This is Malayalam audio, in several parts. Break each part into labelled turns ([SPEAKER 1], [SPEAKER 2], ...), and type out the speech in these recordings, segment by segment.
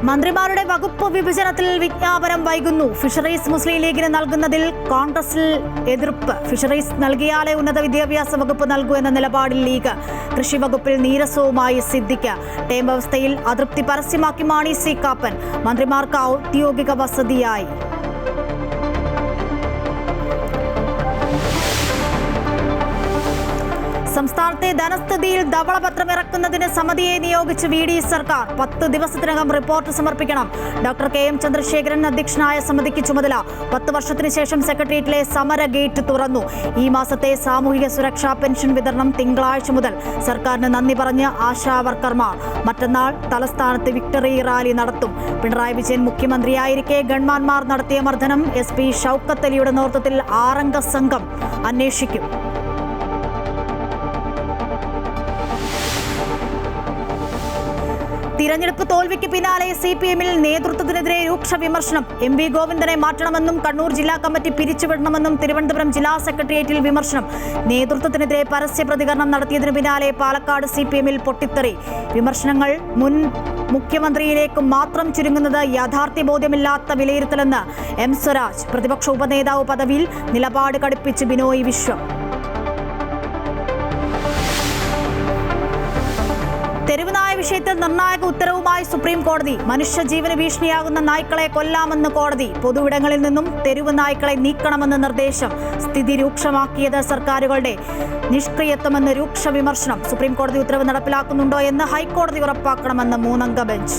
[SPEAKER 1] മന്ത്രിമാരുടെ വകുപ്പ് വിഭജനത്തിൽ വിജ്ഞാപനം വൈകുന്നു. ഫിഷറീസ് മുസ്ലിം ലീഗിന് നൽകുന്നതിൽ കോൺഗ്രസിൽ എതിർപ്പ്. ഫിഷറീസ് നൽകിയാലേ ഉന്നത വിദ്യാഭ്യാസ വകുപ്പ് നൽകൂ എന്ന നിലപാടിൽ ലീഗ്. കൃഷി വകുപ്പിൽ നീരസവുമായി സിദ്ദിഖ്. ടേം വ്യവസ്ഥയിൽ അതൃപ്തി പരസ്യമാക്കി മാണി സി കാപ്പൻ. മന്ത്രിമാർക്ക് ഔദ്യോഗിക വസതിയായി. സംസ്ഥാനത്തെ ധനസ്ഥിതിയിൽ ധവളപത്രം ഇറക്കുന്നതിന് സമിതിയെ നിയോഗിച്ച് വി.ഡി. സർക്കാർ. 10 ദിവസത്തിനകം റിപ്പോർട്ട് സമർപ്പിക്കണം. Doctor K M. ചന്ദ്രശേഖരൻ അധ്യക്ഷനായ സമിതിക്ക് ചുമതല. 10 വർഷത്തിന് ശേഷം സെക്രട്ടേറിയറ്റിലെ സമര ഗേറ്റ് തുറന്നു. ഈ മാസത്തെ സാമൂഹിക സുരക്ഷാ പെൻഷൻ വിതരണം തിങ്കളാഴ്ച മുതൽ. സർക്കാരിന് നന്ദി പറഞ്ഞ് ആശാ വർക്കർമാർ. മറ്റന്നാൾ തലസ്ഥാനത്ത് വിക്ടറി റാലി നടത്തും. പിണറായി വിജയൻ മുഖ്യമന്ത്രിയായിരിക്കെ ഗൺമാന്മാർ നടത്തിയ മർദ്ദനം SP ഷൗക്കത്ത് അലിയുടെ നേതൃത്വത്തിൽ 6-അംഗ സംഘം അന്വേഷിക്കും. തിരഞ്ഞെടുപ്പ് തോൽവിക്ക് പിന്നാലെ CPM-ൽ നേതൃത്വത്തിനെതിരെ രൂക്ഷ വിമർശനം. MP ഗോവിന്ദനെ മാറ്റണമെന്നും കണ്ണൂർ ജില്ലാ കമ്മിറ്റി പിരിച്ചുവിടണമെന്നും തിരുവനന്തപുരം ജില്ലാ സെക്രട്ടേറിയറ്റിൽ വിമർശനം. നേതൃത്വത്തിനെതിരെ പരസ്യ പ്രതികരണം നടത്തിയതിനു പിന്നാലെ പാലക്കാട് CPM-ൽ പൊട്ടിത്തെറി. വിമർശനങ്ങൾ മുൻ മുഖ്യമന്ത്രിയിലേക്ക് മാത്രം ചുരുങ്ങുന്നത് യാഥാർത്ഥ്യബോധ്യമില്ലാത്ത വിലയിരുത്തലെന്ന് M. സ്വരാജ്. പ്രതിപക്ഷ ഉപനേതാവ് പദവിയിൽ നിലപാട് കടുപ്പിച്ച് ബിനോയ് വിശ്വം. തെരുവുനായ വിഷയത്തിൽ നിർണായക ഉത്തരവുമായി സുപ്രീം കോടതി. മനുഷ്യജീവന് ഭീഷണിയാകുന്ന നായ്ക്കളെ കൊല്ലാമെന്ന് കോടതി. പൊതുവിടങ്ങളിൽ നിന്നും തെരുവ് നായ്ക്കളെ നീക്കണമെന്ന് നിർദ്ദേശം. സ്ഥിതി രൂക്ഷമാക്കിയത് സർക്കാരുകളുടെ നിഷ്ക്രിയത്വമെന്ന് രൂക്ഷ വിമർശനം. സുപ്രീം കോടതി ഉത്തരവ് നടപ്പിലാക്കുന്നുണ്ടോ എന്ന് ഹൈക്കോടതി ഉറപ്പാക്കണമെന്ന് 3-അംഗ ബെഞ്ച്.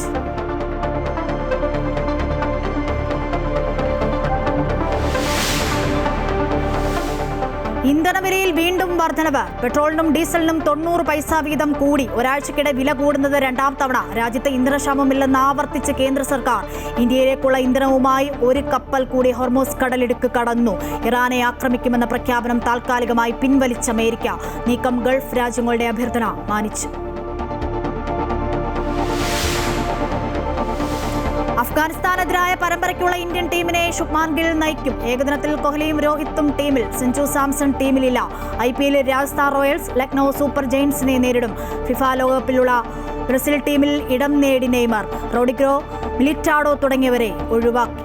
[SPEAKER 1] ഇന്ധനവിലയിൽ വീണ്ടും വർധനവ്. പെട്രോളിനും ഡീസലിനും 90 പൈസ വീതം കൂടി. ഒരാഴ്ചക്കിടെ വില കൂടുന്നത് 2ാം തവണ. രാജ്യത്ത് ഇന്ധനക്ഷാമമില്ലെന്ന് ആവർത്തിച്ച് കേന്ദ്ര സർക്കാർ. ഇന്ത്യയിലേക്കുള്ള ഇന്ധനവുമായി ഒരു കപ്പൽ കൂടി ഹോർമൂസ് കടലിടുക്ക് കടന്നു. ഇറാനെ ആക്രമിക്കുമെന്ന പ്രഖ്യാപനം താൽക്കാലികമായി പിൻവലിച്ച അമേരിക്ക. നീക്കം ഗൾഫ് രാജ്യങ്ങളുടെ അഭ്യർത്ഥന മാനിച്ചു. അഫ്ഗാനിസ്ഥാനെതിരായ പരമ്പരയ്ക്കുള്ള ഇന്ത്യൻ ടീമിനെ ശുഭ്മാൻ ഗിൽ നയിക്കും. ഏകദിനത്തിൽ കോഹ്ലിയും രോഹിത്തും ടീമിൽ. സഞ്ജു സാംസൺ ടീമിലില്ല. IPL Rajasthan Royals Lucknow super ജയന്റ്സിനെ നേരിടും. ഫിഫ ലോകകപ്പിലുള്ള ബ്രസീൽ ടീമിൽ ഇടം നേടി നെയ്മർ. റോഡിഗ്രോ, മിലിറ്റാഡോ തുടങ്ങിയവരെ ഒഴിവാക്കി.